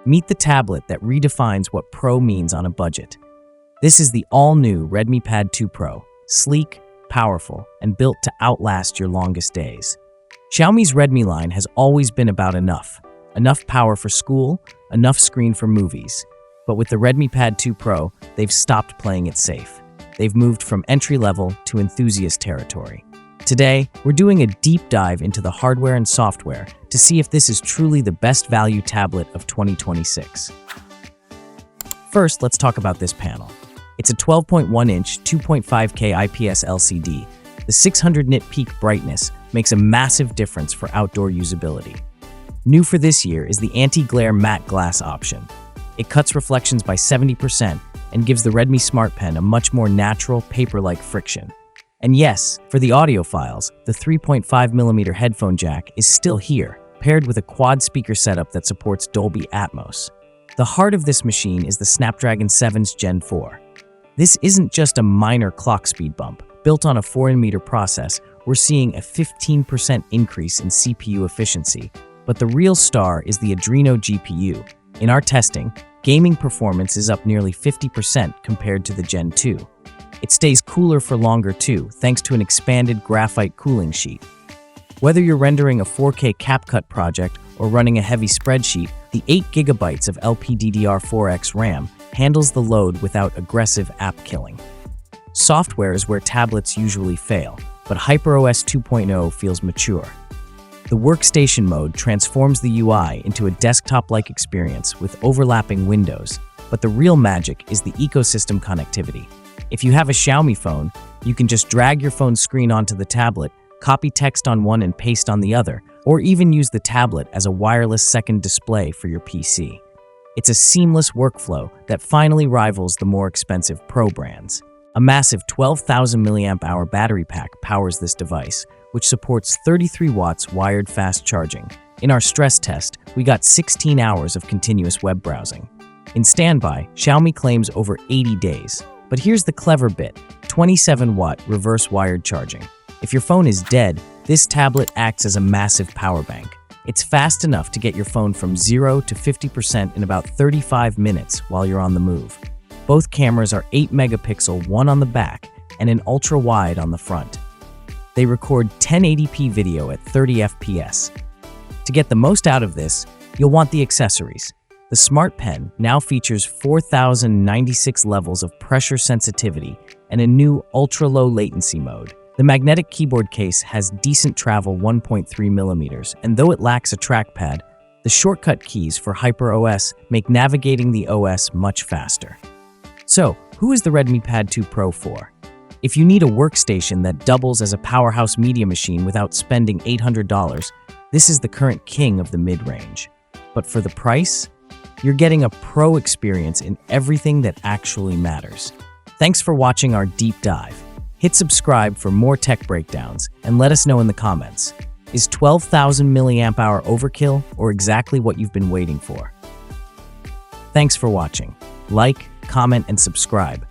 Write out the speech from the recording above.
Meet the tablet that redefines what pro means on a budget. This is the all-new Redmi Pad 2 Pro, sleek, powerful, and built to outlast your longest days. Xiaomi's Redmi line has always been about enough. Enough power for school, enough screen for movies. But with the Redmi Pad 2 Pro, they've stopped playing it safe. They've moved from entry-level to enthusiast territory. Today, we're doing a deep dive into the hardware and software to see if this is truly the best value tablet of 2026. First, let's talk about this panel. It's a 12.1-inch, 2.5K IPS LCD. The 600 nit peak brightness makes a massive difference for outdoor usability. New for this year is the anti-glare matte glass option. It cuts reflections by 70% and gives the Redmi Smart Pen a much more natural, paper-like friction. And yes, for the audiophiles, the 3.5mm headphone jack is still here, paired with a quad speaker setup that supports Dolby Atmos. The heart of this machine is the Snapdragon 7's Gen 4. This isn't just a minor clock speed bump. Built on a 4nm process, we're seeing a 15% increase in CPU efficiency, but the real star is the Adreno GPU. In our testing, gaming performance is up nearly 50% compared to the Gen 2. It stays cooler for longer too, thanks to an expanded graphite cooling sheet. Whether you're rendering a 4K CapCut project or running a heavy spreadsheet, the 8GB of LPDDR4X RAM handles the load without aggressive app killing. Software is where tablets usually fail, but HyperOS 2.0 feels mature. The workstation mode transforms the UI into a desktop-like experience with overlapping windows, but the real magic is the ecosystem connectivity. If you have a Xiaomi phone, you can just drag your phone's screen onto the tablet, copy text on one and paste on the other, or even use the tablet as a wireless second display for your PC. It's a seamless workflow that finally rivals the more expensive Pro brands. A massive 12,000 mAh battery pack powers this device, which supports 33 watts wired fast charging. In our stress test, we got 16 hours of continuous web browsing. In standby, Xiaomi claims over 80 days. But here's the clever bit, 27-watt reverse wired charging. If your phone is dead, this tablet acts as a massive power bank. It's fast enough to get your phone from 0 to 50% in about 35 minutes while you're on the move. Both cameras are 8-megapixel, one on the back and an ultra-wide on the front. They record 1080p video at 30 FPS. To get the most out of this, you'll want the accessories. The Smart Pen now features 4,096 levels of pressure sensitivity and a new ultra-low latency mode. The magnetic keyboard case has decent travel 1.3mm, and though it lacks a trackpad, the shortcut keys for HyperOS make navigating the OS much faster. So, who is the Redmi Pad 2 Pro for? If you need a workstation that doubles as a powerhouse media machine without spending $800, this is the current king of the mid-range. But for the price, you're getting a pro experience in everything that actually matters. Thanks for watching our deep dive. Hit subscribe for more tech breakdowns and let us know in the comments. Is 12,000 mAh overkill or exactly what you've been waiting for? Thanks for watching. Like, comment, and subscribe.